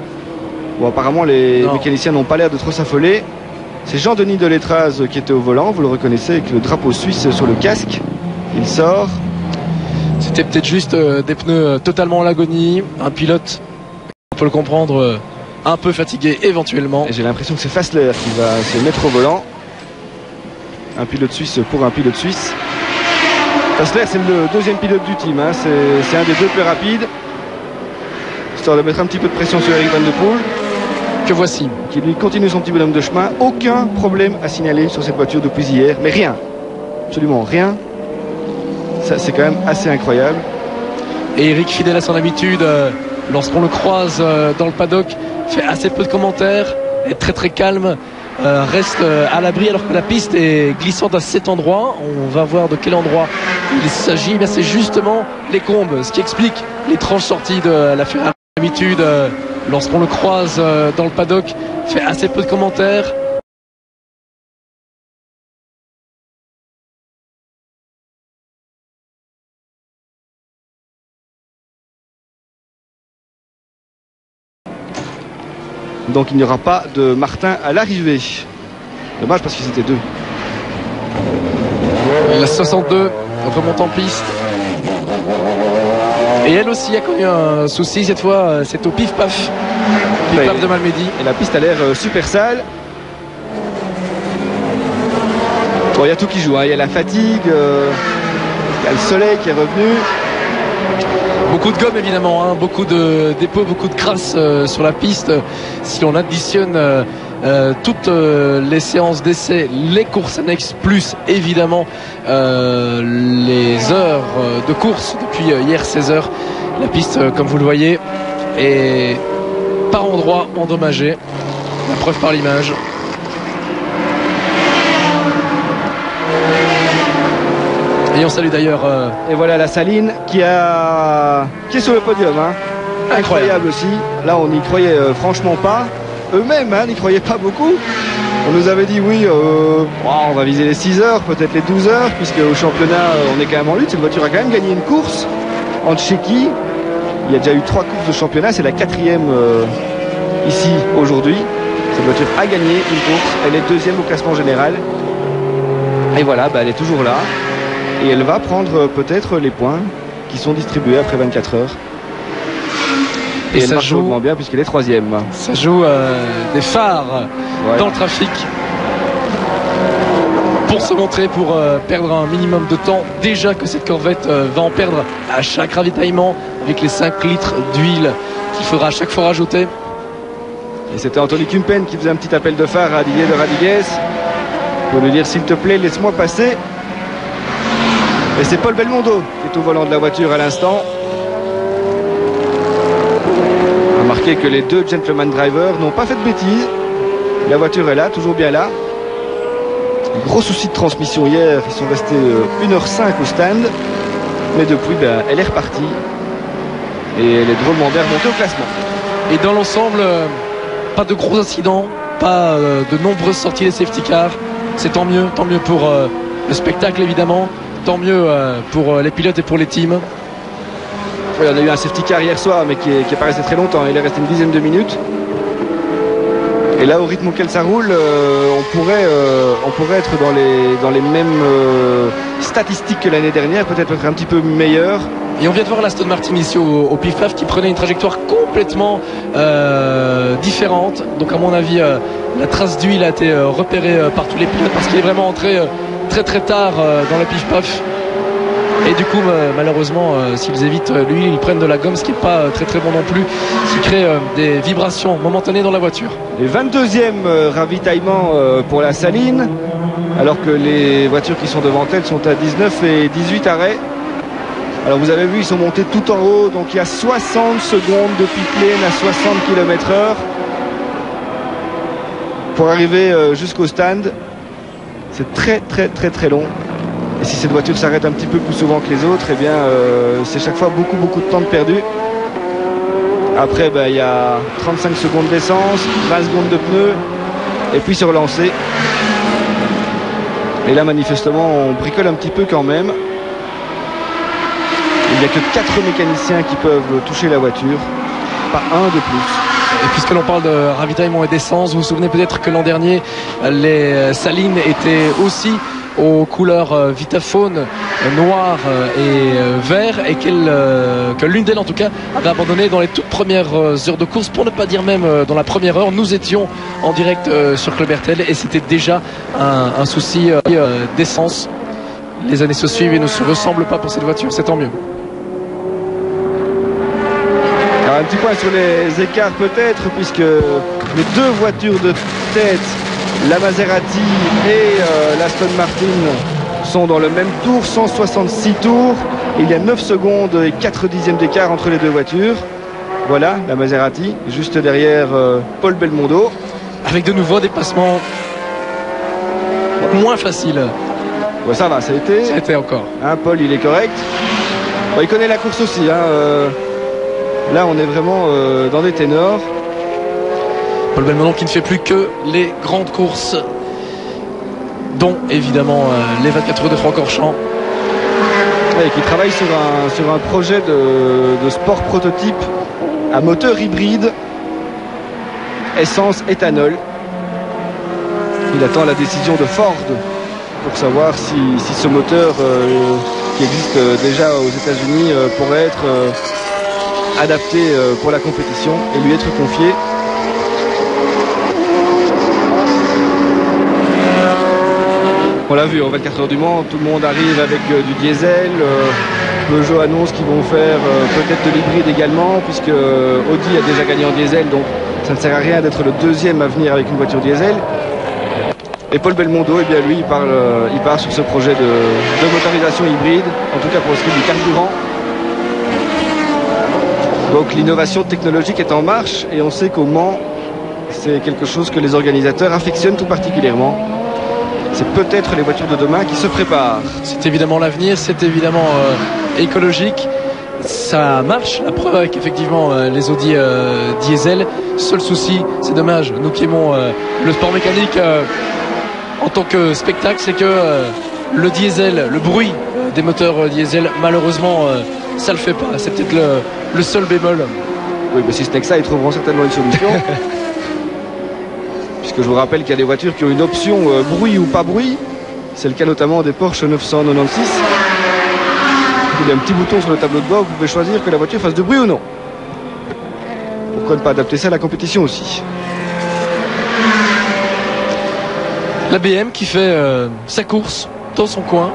A: Bon, apparemment les mécaniciens n'ont pas l'air de trop s'affoler. C'est Jean-Denis Delétraz qui était au volant, vous le reconnaissez, avec le drapeau suisse sur le casque. Il sort.
C: C'était peut-être juste des pneus totalement en l'agonie, un pilote, on peut le comprendre, un peu fatigué éventuellement.
A: Et j'ai l'impression que c'est Fassler qui va se mettre au volant. Un pilote suisse pour un pilote suisse. Fassler, c'est le deuxième pilote du team, hein. C'est un des deux plus rapides, histoire de mettre un petit peu de pression sur Eric Van de Poel,
C: que voici,
A: qui lui continue son petit bonhomme de chemin. Aucun problème à signaler sur cette voiture depuis hier, mais rien, absolument rien. Ça, c'est quand même assez incroyable.
C: Et Eric, fidèle à son habitude, lorsqu'on le croise dans le paddock, fait assez peu de commentaires, est très très calme, reste à l'abri alors que la piste est glissante à cet endroit. On va voir de quel endroit il s'agit. Eh bien, c'est justement les combes, ce qui explique l'étrange sortie de la Ferrari. D'habitude, lorsqu'on le croise dans le paddock, fait assez peu de commentaires.
A: Donc il n'y aura pas de Martin à l'arrivée. Dommage parce que c'était deux.
C: La 62 remonte en piste. Et elle aussi a connu un souci cette fois, c'est au pif-paf. Pif-paf de Malmedy.
A: Et la piste a l'air super sale. Bon, il y a tout qui joue, hein. Il y a la fatigue, il y a le soleil qui est revenu.
C: Beaucoup de gomme évidemment, hein, beaucoup de dépôts, beaucoup de crasse sur la piste. Si l'on additionne toutes les séances d'essai, les courses annexes, plus évidemment les heures de course depuis hier 16h, la piste, comme vous le voyez, est par endroits endommagée. La preuve par l'image. Et on salue d'ailleurs
A: et voilà la Saline qui est sur le podium, hein. Incroyable aussi. Là on n'y croyait franchement pas. Eux-mêmes n'y croyaient pas beaucoup. On nous avait dit oui, on va viser les 6 heures, peut-être les 12 heures, puisque au championnat on est quand même en lutte. Cette voiture a quand même gagné une course en Tchéquie. Il y a déjà eu 3 courses de championnat, c'est la 4e ici aujourd'hui. Cette voiture a gagné une course, elle est 2e au classement général. Et voilà, elle est toujours là. Et elle va prendre peut-être les points qui sont distribués après 24 heures. Et ça joue bien puisqu'il est 3e.
C: Ça joue des phares dans le trafic pour se montrer, pour perdre un minimum de temps. Déjà que cette Corvette va en perdre à chaque ravitaillement avec les 5 litres d'huile qu'il faudra à chaque fois rajouter.
A: Et c'était Anthony Kumpen qui faisait un petit appel de phare à Didier de Radigues pour lui dire s'il te plaît laisse-moi passer. Et c'est Paul Belmondo qui est au volant de la voiture à l'instant. Remarquez que les deux gentleman drivers n'ont pas fait de bêtises. La voiture est là, toujours bien là. Gros souci de transmission hier, ils sont restés 1h05 au stand. Mais depuis, elle est repartie. Et elle est drôlement bien remontée au classement.
C: Et dans l'ensemble, pas de gros incidents, pas de nombreuses sorties des safety cars. C'est tant mieux pour le spectacle évidemment, tant mieux pour les pilotes et pour les teams.
A: Oui, on a eu un safety car hier soir, mais qui est pas resté très longtemps. Il est resté une dizaine de minutes. Et là, au rythme auquel ça roule, on pourrait être dans les mêmes statistiques que l'année dernière, peut-être un petit peu meilleur.
C: Et on vient de voir l'Aston Martin ici au Pif-Paf qui prenait une trajectoire complètement différente. Donc à mon avis, la trace d'huile a été repérée par tous les pilotes parce qu'il est vraiment entré très très tard dans le Pif-Paf. Et du coup, malheureusement, s'ils évitent l'huile, ils prennent de la gomme, ce qui n'est pas très très bon non plus, ce qui crée des vibrations momentanées dans la voiture.
A: Et 22e ravitaillement pour la Saline, alors que les voitures qui sont devant elles sont à 19 et 18 arrêts. Alors vous avez vu, ils sont montés tout en haut, donc il y a 60 secondes de pit lane à 60 km/h pour arriver jusqu'au stand. C'est très très très très long. Et si cette voiture s'arrête un petit peu plus souvent que les autres, eh bien c'est chaque fois beaucoup de temps de perdu. Après il y a 35 secondes d'essence, 20 secondes de pneus et puis se relancer. Et là manifestement on bricole un petit peu quand même. Il n'y a que 4 mécaniciens qui peuvent toucher la voiture, pas un de plus.
C: Et puisque l'on parle de ravitaillement et d'essence, vous vous souvenez peut-être que l'an dernier, les salines étaient aussi aux couleurs Vitaphone noir et vert, et que l'une d'elles en tout cas avait abandonné dans les toutes premières heures de course, pour ne pas dire même dans la première heure. Nous étions en direct sur Club RTL et c'était déjà un souci d'essence. Les années se suivent et ne se ressemblent pas pour cette voiture, c'est tant mieux.
A: Alors un petit point sur les écarts peut-être, puisque les deux voitures de tête, la Maserati et l'Aston Martin, sont dans le même tour, 166 tours. Il y a 9 secondes et 4 dixièmes d'écart entre les deux voitures. Voilà la Maserati, juste derrière Paul Belmondo.
C: Avec de nouveau des passements moins faciles.
A: Ouais, ça va, ça a été.
C: Ça a été encore.
A: Paul, il est correct. Bon, il connaît la course aussi. Là, on est vraiment dans des ténors.
C: Paul Belmondo qui ne fait plus que les grandes courses, dont évidemment les 24 heures de Francorchamps.
A: Et qui travaille sur un projet de sport prototype à moteur hybride, essence éthanol. Il attend la décision de Ford pour savoir si ce moteur qui existe déjà aux États-Unis pourrait être adapté pour la compétition et lui être confié. On l'a vu, en 24 heures du Mans, tout le monde arrive avec du diesel. Peugeot annonce qu'ils vont faire peut-être de l'hybride également, puisque Audi a déjà gagné en diesel, donc ça ne sert à rien d'être le deuxième à venir avec une voiture diesel. Et Paul Belmondo, eh bien lui, il part sur ce projet de motorisation hybride, en tout cas pour ce qui est du carburant. Donc l'innovation technologique est en marche, et on sait qu'au Mans, c'est quelque chose que les organisateurs affectionnent tout particulièrement. C'est peut-être les voitures de demain qui se préparent.
C: C'est évidemment l'avenir, c'est évidemment écologique. Ça marche, la preuve avec effectivement les Audi diesel. Seul souci, c'est dommage, nous qui aimons le sport mécanique en tant que spectacle, c'est que le diesel, le bruit des moteurs diesel, malheureusement, ça le fait pas. C'est peut-être le seul bémol.
A: Oui, mais si ce n'est que ça, ils trouveront certainement une solution. Puisque je vous rappelle qu'il y a des voitures qui ont une option bruit ou pas bruit. C'est le cas notamment des Porsche 996. Il y a un petit bouton sur le tableau de bord où vous pouvez choisir que la voiture fasse de bruit ou non. pourquoi ne pas adapter ça à la compétition aussi.
C: La BM qui fait sa course dans son coin,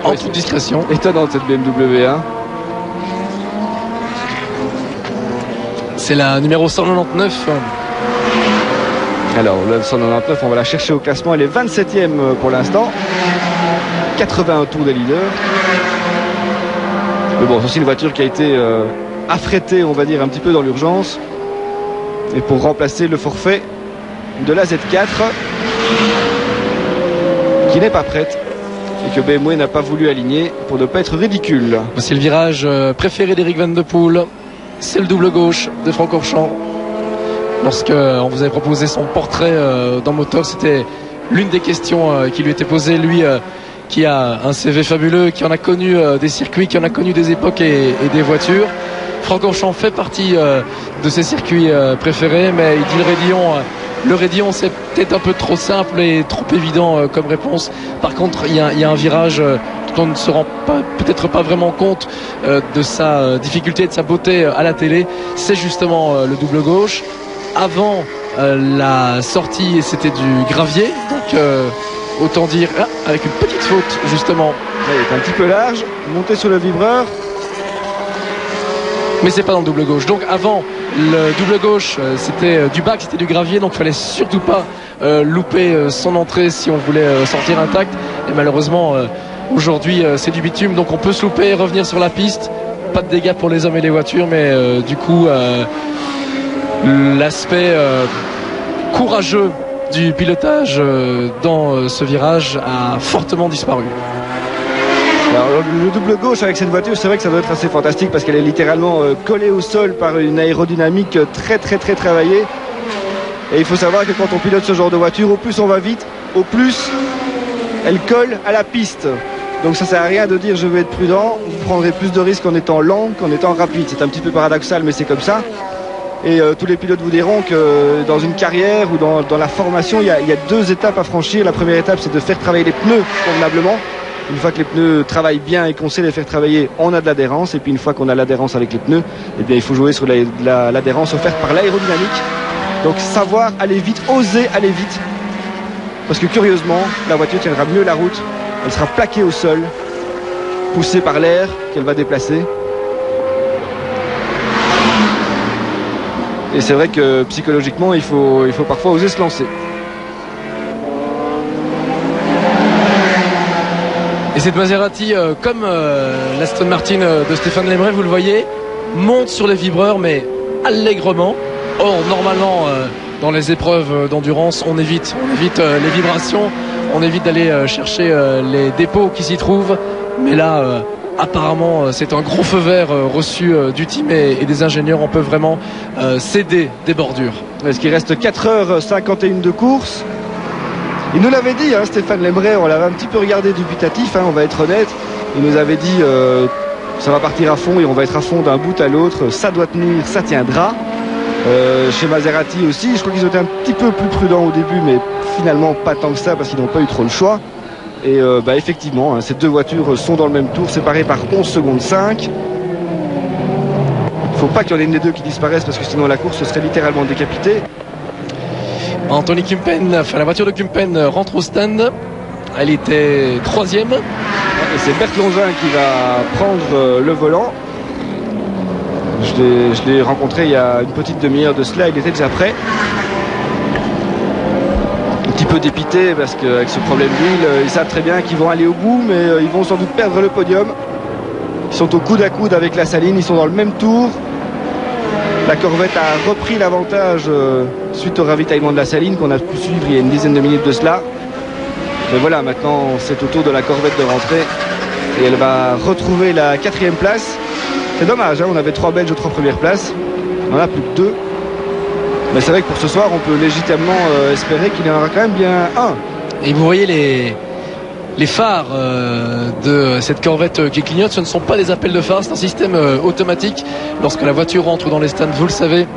C: en toute discrétion.
A: Étonnante cette BMW, hein.
C: C'est la numéro 199.
A: Alors le 199, on va la chercher au classement, elle est 27e pour l'instant. 81 tours des leaders. Mais bon, c'est aussi une voiture qui a été affrétée, on va dire, un petit peu dans l'urgence. Et pour remplacer le forfait de la Z4, qui n'est pas prête et que BMW n'a pas voulu aligner pour ne pas être ridicule.
C: C'est le virage préféré d'Eric Van de Poel. C'est le double gauche de Francorchamps. Lorsqu'on vous avait proposé son portrait dans Motor, c'était l'une des questions qui lui était posée. Lui qui a un CV fabuleux, qui en a connu des circuits, qui en a connu des époques et des voitures. Francorchamps fait partie de ses circuits préférés, mais il dit le Raidillon c'est peut-être un peu trop simple et trop évident comme réponse. Par contre, il y a un virage dont on ne se rend peut-être pas vraiment compte de sa difficulté, de sa beauté à la télé. C'est justement le double gauche. Avant la sortie, c'était du gravier, donc autant dire avec une petite faute justement.
A: Il est un petit peu large, monté sur le vibreur.
C: Mais c'est pas dans le double gauche. Donc avant le double gauche, c'était du bac, c'était du gravier, donc il fallait surtout pas louper son entrée si on voulait sortir intact. Et malheureusement aujourd'hui c'est du bitume, donc on peut se louper, revenir sur la piste. Pas de dégâts pour les hommes et les voitures, mais du coup l'aspect courageux du pilotage dans ce virage a fortement disparu.
A: Alors, le double gauche avec cette voiture, c'est vrai que ça doit être assez fantastique parce qu'elle est littéralement collée au sol par une aérodynamique très travaillée. Et il faut savoir que quand on pilote ce genre de voiture, au plus on va vite, au plus elle colle à la piste. Donc ça sert à rien de dire je vais être prudent, vous prendrez plus de risques en étant lent qu'en étant rapide. C'est un petit peu paradoxal, mais c'est comme ça. Et tous les pilotes vous diront que dans une carrière ou dans la formation, il y a 2 étapes à franchir. La première étape, c'est de faire travailler les pneus convenablement. Une fois que les pneus travaillent bien et qu'on sait les faire travailler, on a de l'adhérence. Et puis une fois qu'on a l'adhérence avec les pneus, eh bien, il faut jouer sur l'adhérence offerte par l'aérodynamique. Donc savoir aller vite, oser aller vite. Parce que curieusement, la voiture tiendra mieux la route. Elle sera plaquée au sol, poussée par l'air qu'elle va déplacer. Et c'est vrai que psychologiquement, il faut parfois oser se lancer.
C: Et cette Maserati, comme l'Aston Martin de Stéphane Lemray, vous le voyez, monte sur les vibreurs, mais allègrement. Or, normalement, dans les épreuves d'endurance, on évite les vibrations, on évite d'aller chercher les dépôts qui s'y trouvent. Mais là, apparemment, c'est un gros feu vert reçu du team et des ingénieurs. On peut vraiment céder des bordures.
A: Est-ce qu'il reste 4h51 de course? Il nous l'avait dit, hein, Stéphane Lemray, on l'avait un petit peu regardé dubitatif, hein, on va être honnête. Il nous avait dit ça va partir à fond et on va être à fond d'un bout à l'autre, ça doit tenir, ça tiendra. Chez Maserati aussi, je crois qu'ils ont été un petit peu plus prudents au début, mais finalement pas tant que ça parce qu'ils n'ont pas eu trop le choix. Et effectivement, hein, ces 2 voitures sont dans le même tour, séparées par 11 secondes 5. Il ne faut pas qu'il y en ait une des 2 qui disparaisse parce que sinon la course serait littéralement décapitée.
C: Anthony Kumpen, enfin la voiture de Kumpen rentre au stand. Elle était 3e.
A: Et c'est Bert Longin qui va prendre le volant. Je l'ai rencontré il y a une petite demi-heure de cela, il était déjà prêt. Un petit peu dépité parce qu'avec ce problème d'huile, ils savent très bien qu'ils vont aller au bout, mais ils vont sans doute perdre le podium. Ils sont au coude à coude avec la Saline, ils sont dans le même tour. La Corvette a repris l'avantage suite au ravitaillement de la Saline qu'on a pu suivre il y a une dizaine de minutes de cela. Mais voilà, maintenant c'est au tour de la Corvette de rentrer et elle va retrouver la 4e place. C'est dommage, hein, on avait 3 Belges aux 3 premières places, on en a plus que 2. Mais c'est vrai que pour ce soir on peut légitimement espérer qu'il y en aura quand même bien un.
C: Et vous voyez les phares de cette Corvette qui clignotent, ce ne sont pas des appels de phare, c'est un système automatique. Lorsque la voiture rentre dans les stands, vous le savez,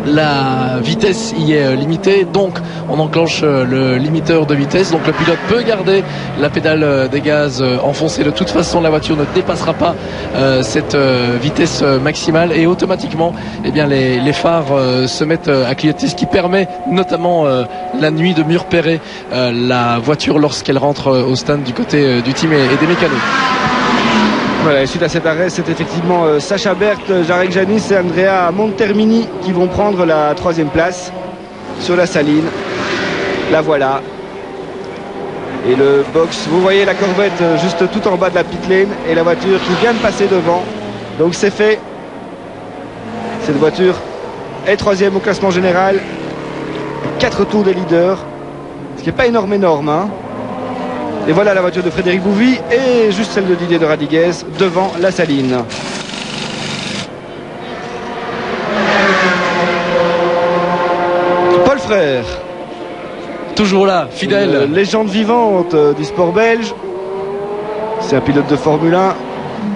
C: la vitesse y est limitée, donc on enclenche le limiteur de vitesse, donc le pilote peut garder la pédale des gaz enfoncée. De toute façon, la voiture ne dépassera pas cette vitesse maximale, et automatiquement eh bien, les phares se mettent à clignoter, ce qui permet notamment la nuit de mieux repérer la voiture lorsqu'elle rentre au stand du côté du team et des mécanos.
A: Voilà, et suite à cet arrêt, c'est effectivement Sacha Berthe, Jarek Janis et Andrea Montermini qui vont prendre la 3e place sur la Saline. La voilà. Et le box, vous voyez la Corvette juste tout en bas de la pit lane et la voiture qui vient de passer devant. Donc c'est fait. Cette voiture est 3e au classement général. 4 tours des leaders. Ce qui n'est pas énorme, hein. Et voilà la voiture de Frédéric Bouvy et juste celle de Didier de Radiguez devant la Saline. Paul Frère,
C: toujours là, fidèle.
A: Une légende vivante du sport belge. C'est un pilote de Formule 1.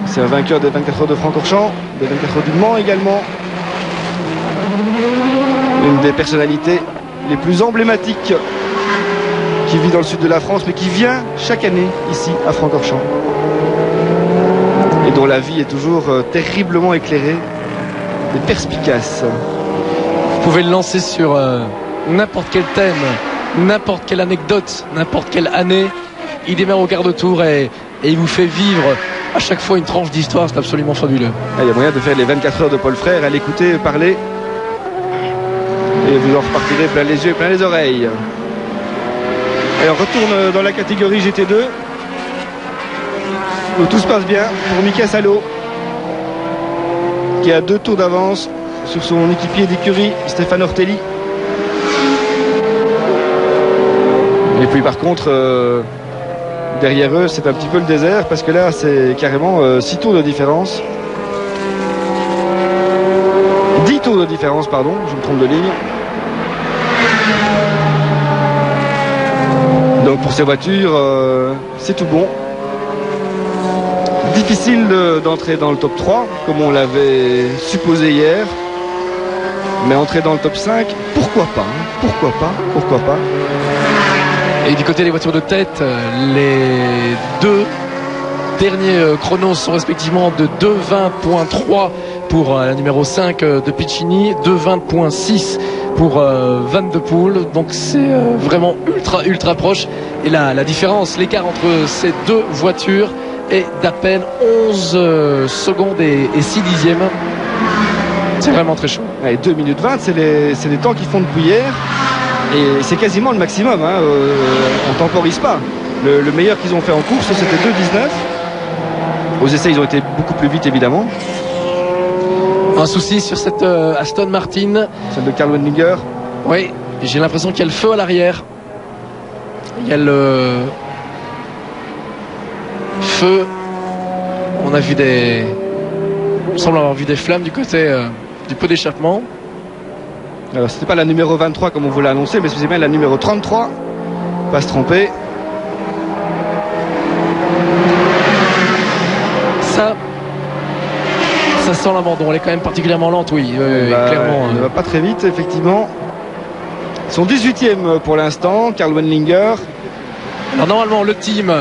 A: C'est un vainqueur des 24 heures de Francorchamps, des 24 heures du Mans également. Une des personnalités les plus emblématiques qui vit dans le sud de la France, mais qui vient chaque année ici à Francorchamps. Et dont la vie est toujours terriblement éclairée et perspicace.
C: Vous pouvez le lancer sur n'importe quel thème, n'importe quelle anecdote, n'importe quelle année. Il démarre au quart de tour et il vous fait vivre à chaque fois une tranche d'histoire. C'est absolument fabuleux.
A: Il y a moyen de faire les 24 heures de Paul Frère, à l'écouter parler. Et vous en repartirez plein les yeux et plein les oreilles. Et on retourne dans la catégorie GT2 où tout se passe bien pour Mika Salo, qui a 2 tours d'avance sur son équipier d'écurie Stéphane Ortelli. Et puis par contre derrière eux c'est un petit peu le désert, parce que là c'est carrément 6 tours de différence, 10 tours de différence, pardon, je me trompe de ligne. Donc pour ces voitures, c'est tout bon. Difficile d'entrer dans le top 3, comme on l'avait supposé hier. Mais entrer dans le top 5, pourquoi pas, hein, pourquoi pas.
C: Et du côté des voitures de tête, les 2 derniers chronos sont respectivement de 2:20.3 pour la numéro 5 de Piccini, 2:20.6 pour Van de Poel. Donc c'est vraiment ultra proche. Et la différence, l'écart entre ces 2 voitures est d'à peine 11 secondes et 6 dixièmes. C'est vraiment très chaud.
A: Allez, 2 minutes 20, c'est les temps qu'ils font depuis hier. Et c'est quasiment le maximum, hein. On temporise pas. Le meilleur qu'ils ont fait en course, c'était 2:19. Aux essais, ils ont été beaucoup plus vite, évidemment.
C: Un souci sur cette Aston Martin.
A: Celle de Karl Wendlinger.
C: Oui, j'ai l'impression qu'il y a le feu à l'arrière. Il y a le feu. On semble avoir vu des flammes du côté du pot d'échappement.
A: Alors c'était pas la numéro 23 comme on voulait annoncer, mais c'est bien la numéro 33. Pas se tromper.
C: Ça sent l'abandon. Elle est quand même particulièrement lente, oui. Clairement.
A: Elle ne va pas très vite, effectivement. Son 18e pour l'instant, Karl Wendlinger.
C: Alors normalement, le team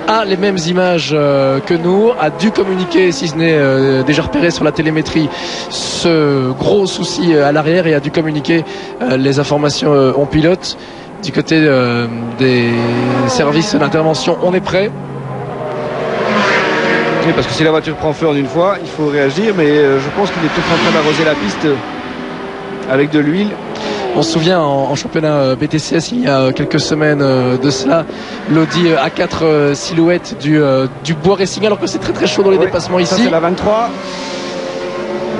C: a les mêmes images que nous, a dû communiquer, si ce n'est déjà repéré sur la télémétrie, ce gros souci à l'arrière, et a dû communiquer les informations on pilote. Du côté des services d'intervention, on est prêt.
A: Oui, parce que si la voiture prend feu en une fois, il faut réagir, mais je pense qu'il est peut-être en train d'arroser la piste avec de l'huile.
C: On se souvient en championnat BTCS il y a quelques semaines de cela, l'Audi A4 silhouette du Bois Racing, alors que c'est très chaud dans les dépassements ici.
A: C'est la 23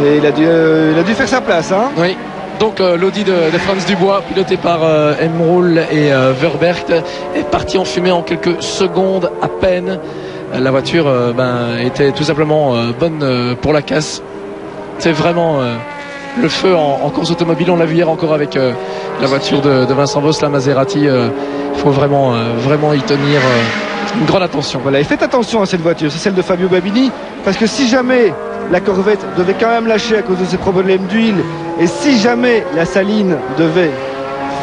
A: et il a dû faire sa place, hein.
C: Oui. Donc l'Audi de Franz Dubois, piloté par Emroul et Verbergt, est parti en fumée en quelques secondes à peine. La voiture était tout simplement bonne pour la casse. C'est vraiment le feu en course automobile. On l'a vu hier encore avec la voiture de Vincent Voss, la Maserati. Il faut vraiment y tenir une grande attention.
A: Voilà, et faites attention à cette voiture, c'est celle de Fabio Babini, parce que si jamais la Corvette devait quand même lâcher à cause de ses problèmes d'huile Et si jamais la Saline devait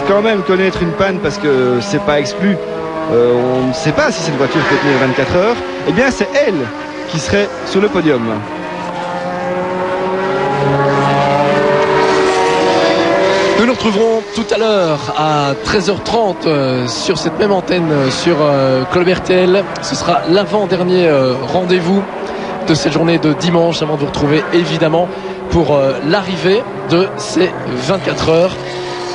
A: quand même connaître une panne, parce que c'est pas exclu, on ne sait pas si cette voiture peut tenir 24 heures, eh bien c'est elle qui serait sur le podium.
C: Nous nous retrouverons tout à l'heure à 13h30 sur cette même antenne sur Club RTL. Ce sera l'avant-dernier rendez-vous de cette journée de dimanche, avant de vous retrouver évidemment pour l'arrivée de ces 24 heures.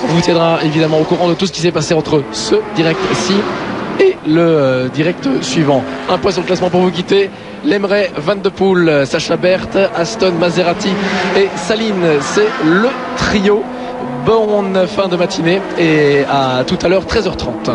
C: On vous tiendra évidemment au courant de tout ce qui s'est passé entre ce direct-ci et le direct suivant. Un point sur le classement pour vous quitter. Lemeray, Van de Poel, Sacha Berth, Aston, Maserati et Saline, c'est le trio. Bonne fin de matinée et à tout à l'heure 13h30.